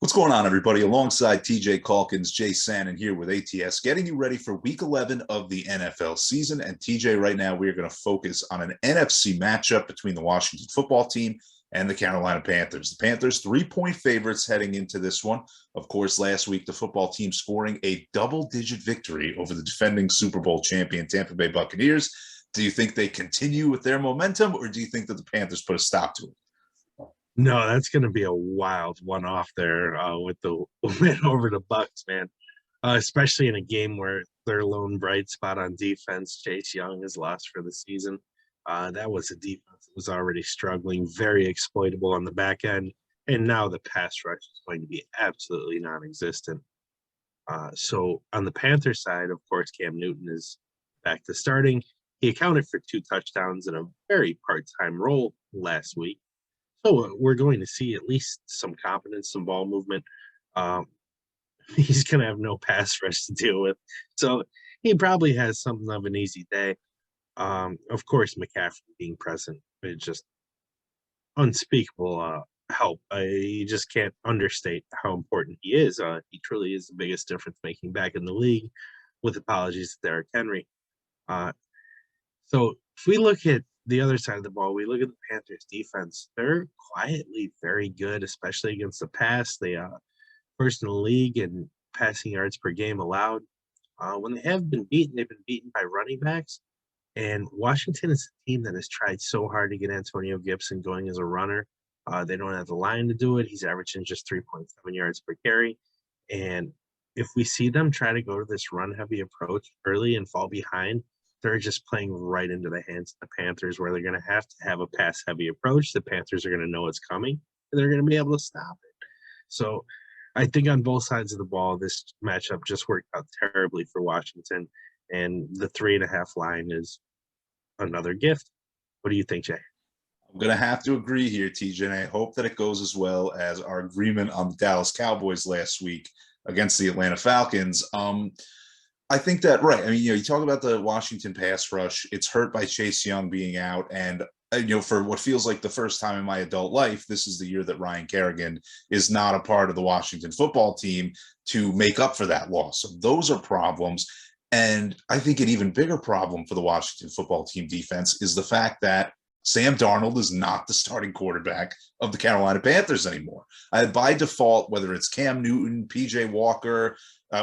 What's going on, everybody? Alongside TJ Calkins, Jay Sanin here with ATS, getting you ready for Week 11 of the NFL season. And TJ, right now we are going to focus on an NFC matchup between the Washington football team and the Carolina Panthers. The Panthers, 3-point favorites heading into this one. Of course, last week the football team scoring a double-digit victory over the defending Super Bowl champion Tampa Bay Buccaneers. Do you think they continue with their momentum, or do you think that the Panthers put a stop to it? No, that's going to be a wild one-off there with the win over the Bucks, man. Especially in a game where their lone bright spot on defense, Chase Young, is lost for the season. That was a defense that was already struggling, very exploitable on the back end, and now the pass rush is going to be absolutely non-existent. So on the Panthers side, of course, Cam Newton is back to starting. He accounted for 2 touchdowns in a very part-time role last week. So we're going to see at least some confidence, some ball movement. He's going to have no pass rush to deal with. So he probably has something of an easy day. Of course, McCaffrey being present is just unspeakable help. You just can't understate how important he is. He truly is the biggest difference-making back in the league, with apologies to Derrick Henry. So if we look at the other side of the ball, we look at the Panthers defense. They're quietly very good, especially against the pass. They first in the league in passing yards per game allowed. When they have been beaten, they've been beaten by running backs. And Washington is a team that has tried so hard to get Antonio Gibson going as a runner. They don't have the line to do it. He's averaging just 3.7 yards per carry. And if we see them try to go to this run-heavy approach early and fall behind, they're just playing right into the hands of the Panthers, where they're going to have a pass-heavy approach. The Panthers are going to know it's coming, and they're going to be able to stop it. So I think on both sides of the ball, this matchup just worked out terribly for Washington, and the 3.5 line is another gift. What do you think, Jay? I'm going to have to agree here, TJ, and I hope that it goes as well as our agreement on the Dallas Cowboys last week against the Atlanta Falcons. I think that, right. I mean, you talk about the Washington pass rush. It's hurt by Chase Young being out. And, for what feels like the first time in my adult life, this is the year that Ryan Kerrigan is not a part of the Washington football team to make up for that loss. So those are problems. And I think an even bigger problem for the Washington football team defense is the fact that Sam Darnold is not the starting quarterback of the Carolina Panthers anymore. By default, whether it's Cam Newton, PJ Walker,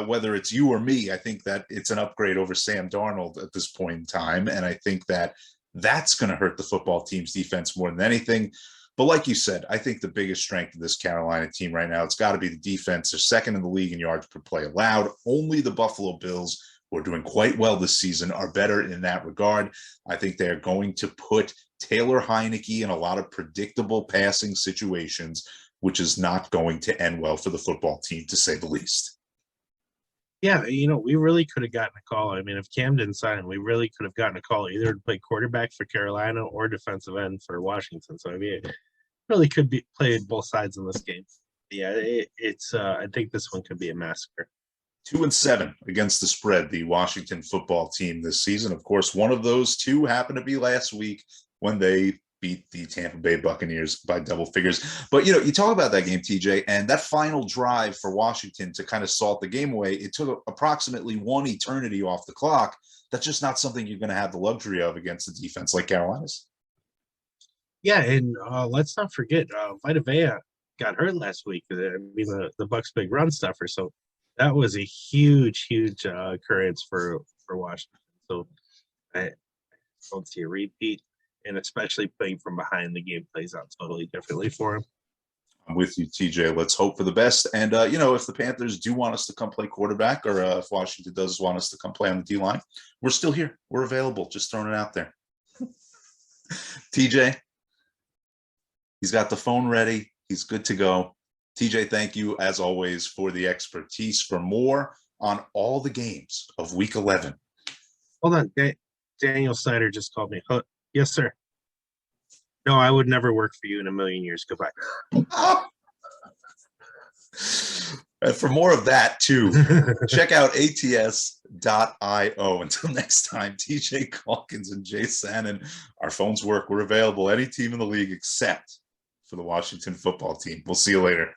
whether it's you or me, I think that it's an upgrade over Sam Darnold at this point in time. And I think that that's going to hurt the football team's defense more than anything. But like you said, I think the biggest strength of this Carolina team right now, it's got to be the defense. They're second in the league in yards per play allowed. Only the Buffalo Bills, who are doing quite well this season, are better in that regard. I think they're going to put Taylor Heinicke in a lot of predictable passing situations, which is not going to end well for the football team, to say the least. Yeah, we really could have gotten a call. I mean, if Cam didn't sign, we really could have gotten a call either to play quarterback for Carolina or defensive end for Washington. So, I mean, it really could be played both sides in this game. Yeah, it's. I think this one could be a massacre. 2-7 against the spread, the Washington football team this season. Of course, one of those two happened to be last week when they beat the Tampa Bay Buccaneers by double figures. But, you talk about that game, TJ, and that final drive for Washington to kind of salt the game away, it took approximately one eternity off the clock. That's just not something you're going to have the luxury of against a defense like Carolina's. Yeah, and let's not forget, Vita Vea got hurt last week. I mean, the Bucs' big run stuffer. So that was a huge occurrence for Washington. So I don't see a repeat. And especially playing from behind, the game plays out totally differently for him. I'm with you, TJ. Let's hope for the best. And, if the Panthers do want us to come play quarterback, or if Washington does want us to come play on the D-line, we're still here. We're available. Just throwing it out there. TJ, he's got the phone ready. He's good to go. TJ, thank you, as always, for the expertise. For more on all the games of Week 11. Hold on. Daniel Snyder just called me. Yes, sir. No, I would never work for you in a million years. Goodbye. And for more of that, too, check out ats.io. Until next time, TJ Calkins and Jay Sanin, our phones work. We're available any team in the league except for the Washington football team. We'll see you later.